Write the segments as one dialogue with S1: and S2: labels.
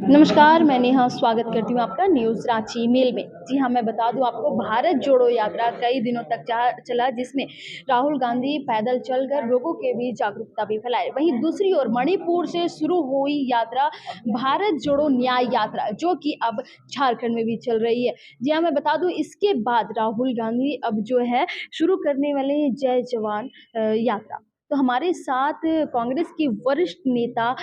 S1: नमस्कार, मैं नेहा स्वागत करती हूँ आपका न्यूज़ रांची मेल में। जी हाँ, मैं बता दूँ आपको भारत जोड़ो यात्रा कई दिनों तक चला जिसमें राहुल गांधी पैदल चलकर लोगों के बीच जागरूकता भी फैलाए। वहीं दूसरी ओर मणिपुर से शुरू हुई यात्रा भारत जोड़ो न्याय यात्रा जो कि अब झारखंड में भी चल रही है। जी हाँ, मैं बता दूँ इसके बाद राहुल गांधी अब जो है शुरू करने वाले हैं जय जवान यात्रा। तो हमारे साथ कांग्रेस की वरिष्ठ नेता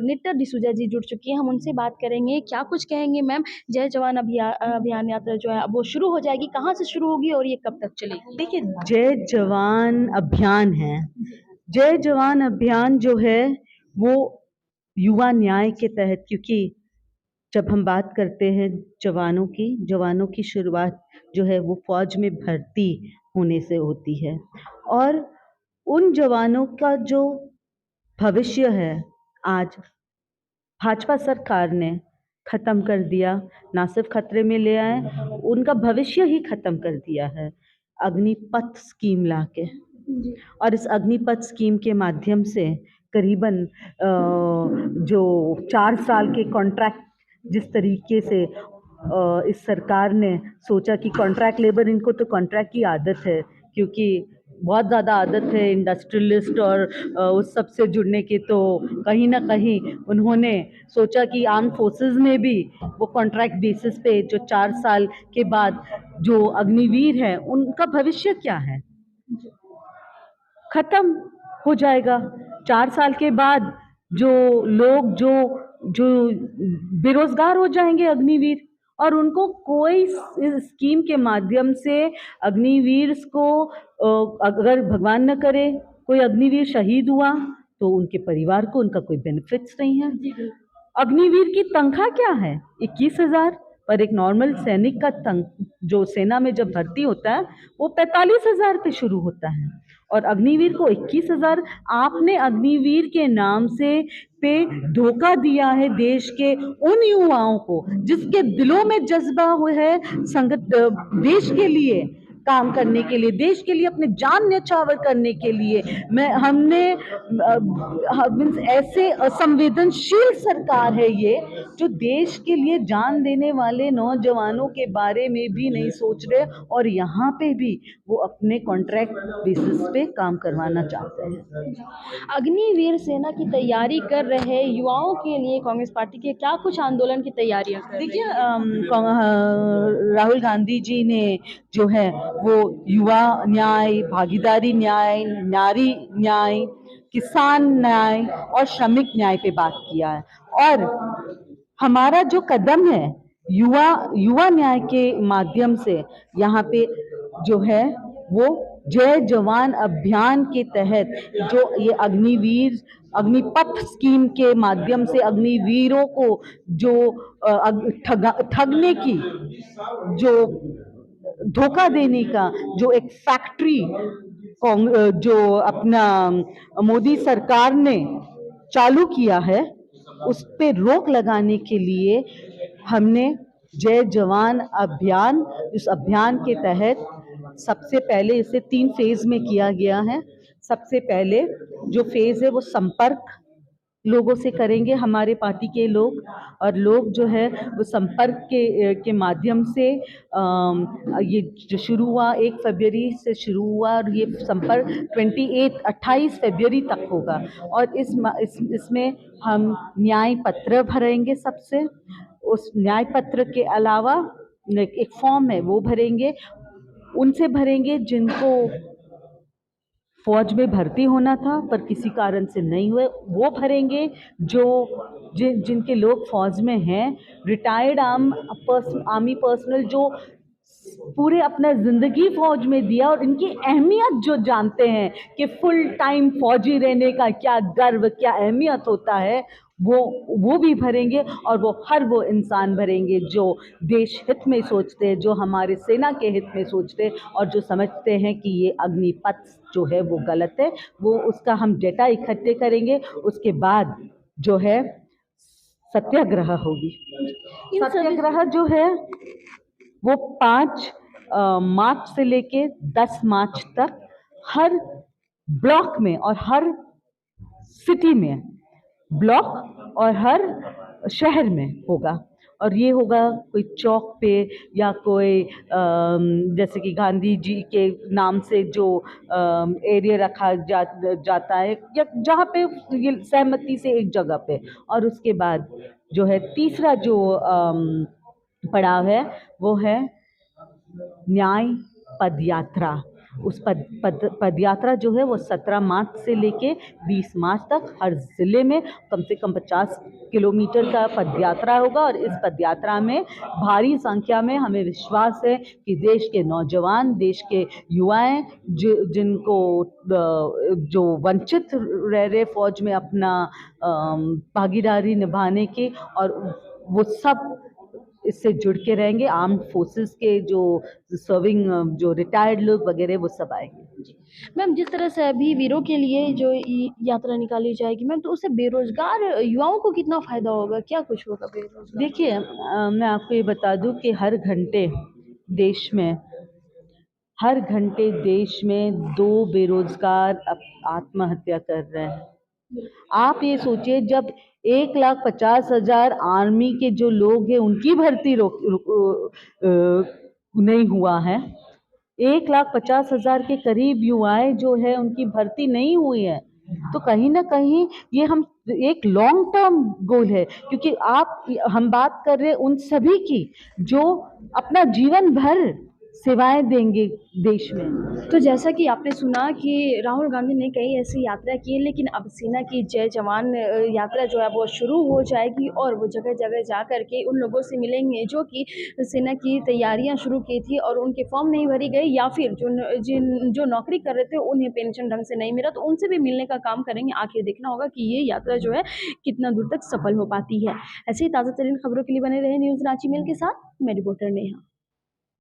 S1: नीता डिसूजा जी जुड़ चुकी हैं। हम उनसे बात करेंगे, क्या कुछ कहेंगे मैम? जय जवान अभियान यात्रा जो है अब वो शुरू हो जाएगी, कहाँ से शुरू होगी और ये कब तक चलेगी?
S2: देखिए, जय जवान अभियान है। जय जवान अभियान जो है वो युवा न्याय के तहत, क्योंकि जब हम बात करते हैं जवानों की शुरुआत जो है वो फौज में भर्ती होने से होती है। और उन जवानों का जो भविष्य है आज भाजपा सरकार ने खत्म कर दिया। ना सिर्फ खतरे में ले आए, उनका भविष्य ही खत्म कर दिया है अग्निपथ स्कीम लाके। और इस अग्निपथ स्कीम के माध्यम से करीबन जो 4 साल के कॉन्ट्रैक्ट, जिस तरीके से इस सरकार ने सोचा कि कॉन्ट्रैक्ट लेबर, इनको तो कॉन्ट्रैक्ट की आदत है क्योंकि बहुत ज़्यादा आदत है इंडस्ट्रियलिस्ट और उस सब से जुड़ने की, तो कहीं ना कहीं उन्होंने सोचा कि आर्म फोर्सेस में भी वो कॉन्ट्रैक्ट बेसिस पे जो 4 साल के बाद जो अग्निवीर हैं उनका भविष्य क्या है, खत्म हो जाएगा। 4 साल के बाद जो लोग जो जो बेरोजगार हो जाएंगे अग्निवीर, और उनको कोई स्कीम के माध्यम से अग्निवीर को अगर भगवान न करे कोई अग्निवीर शहीद हुआ तो उनके परिवार को उनका कोई बेनिफिट्स नहीं है। अग्निवीर की तनख्वाह क्या है? 21,000। पर एक नॉर्मल सैनिक का जो सेना में जब भर्ती होता है वो 45,000 पे शुरू होता है, और अग्निवीर को 21,000। आपने अग्निवीर के नाम से पे धोखा दिया है देश के उन युवाओं को जिसके दिलों में जज्बा हुआ है देश के लिए काम करने के लिए, देश के लिए अपने जान न्यौछावर करने के लिए। हमने ऐसे असंवेदनशील सरकार है ये जो देश के लिए जान देने वाले नौजवानों के बारे में भी नहीं सोच रहे, और यहाँ पे भी वो अपने कॉन्ट्रैक्ट बेसिस पे काम करवाना चाहते हैं।
S1: अग्निवीर सेना की तैयारी कर रहे युवाओं के लिए कांग्रेस पार्टी के क्या कुछ आंदोलन की तैयारियां कर रही है?
S2: देखिए, राहुल गांधी जी ने जो है वो युवा न्याय, भागीदारी न्याय, नारी न्याय, किसान न्याय और श्रमिक न्याय पे बात किया है। और हमारा जो कदम है युवा न्याय के माध्यम से यहाँ पे जो है वो जय जवान अभियान के तहत जो ये अग्निपथ स्कीम के माध्यम से अग्निवीरों को जो ठगने की, जो धोखा देने का जो एक फैक्ट्री जो अपना मोदी सरकार ने चालू किया है, उस पे रोक लगाने के लिए हमने जय जवान अभियान, इस अभियान के तहत सबसे पहले इसे 3 फेज में किया गया है। सबसे पहले जो फेज है वो संपर्क लोगों से करेंगे हमारे पार्टी के लोग, और लोग जो है वो संपर्क के माध्यम से ये जो शुरू हुआ 1 फरवरी से शुरू हुआ, और ये संपर्क 28 फरवरी तक होगा। और इसमें हम न्याय पत्र भरेंगे सबसे। उस न्याय पत्र के अलावा एक फॉर्म है वो भरेंगे, उनसे भरेंगे जिनको फौज में भर्ती होना था पर किसी कारण से नहीं हुए, वो भरेंगे। जिनके लोग फौज में हैं, रिटायर्ड आर्मी पर्सनल जो पूरे अपना जिंदगी फौज में दिया और इनकी अहमियत जो जानते हैं कि फुल टाइम फौजी रहने का क्या गर्व, क्या अहमियत होता है, वो भी भरेंगे। और वो इंसान भरेंगे जो देश हित में सोचते हैं, जो हमारे सेना के हित में सोचते हैं, और जो समझते हैं कि ये अग्निपथ जो है वो गलत है। वो उसका हम डेटा इकट्ठे करेंगे। उसके बाद जो है सत्याग्रह होगी। सत्याग्रह जो है वो 5 मार्च से लेके 10 मार्च तक हर ब्लॉक में और हर सिटी में ब्लॉक और हर शहर में होगा। और ये होगा कोई चौक पे या कोई जैसे कि गांधी जी के नाम से जो एरिया रखा जाता है या जहाँ पे ये सहमति से एक जगह पे। और उसके बाद जो है तीसरा जो पड़ाव है वो है न्याय पदयात्रा। उस पदयात्रा जो है वो 17 मार्च से लेके 20 मार्च तक हर ज़िले में कम से कम 50 किलोमीटर का पदयात्रा होगा। और इस पदयात्रा में भारी संख्या में हमें विश्वास है कि देश के नौजवान, देश के युवाएं जिनको जो वंचित रह रहे फौज में अपना भागीदारी निभाने की, और वो सब इससे जुड़ के रहेंगे। आर्म्ड फोर्सेस के जो सर्विंग जो रिटायर्ड लोग वगैरह वो सब आएंगे।
S1: मैम, जिस तरह से अभी वीरों के लिए जो यात्रा निकाली जाएगी मैम, तो उससे बेरोजगार युवाओं को कितना फायदा होगा, क्या कुछ होगा बेरोजगार?
S2: देखिए, मैं आपको ये बता दूं कि हर घंटे देश में 2 बेरोजगार आत्महत्या कर रहे हैं। आप ये सोचिए, जब 1,50,000 आर्मी के जो लोग हैं उनकी भर्ती नहीं हुआ है, 1,50,000 के करीब युवाएं जो है उनकी भर्ती नहीं हुई है, तो कहीं ना कहीं ये हम एक लॉन्ग टर्म गोल है। क्योंकि हम बात कर रहे हैं उन सभी की जो अपना जीवन भर सेवाएं देंगे देश में।
S1: तो जैसा कि आपने सुना कि राहुल गांधी ने कई ऐसी यात्रा की है, लेकिन अब सेना की जय जवान यात्रा जो है वो शुरू हो जाएगी और वो जगह जगह जा कर के उन लोगों से मिलेंगे जो कि सेना की तैयारियां शुरू की थी और उनके फॉर्म नहीं भरी गई, या फिर जो नौकरी कर रहे थे उन्हें पेंशन ढंग से नहीं मिला, तो उनसे भी मिलने का काम करेंगे। आखिर देखना होगा कि ये यात्रा जो है कितना दूर तक सफल हो पाती है। ऐसे ही ताज़ा तरीन खबरों के लिए बने रहे न्यूज़ रांची मेल के साथ। मैं रिपोर्टर नेहा।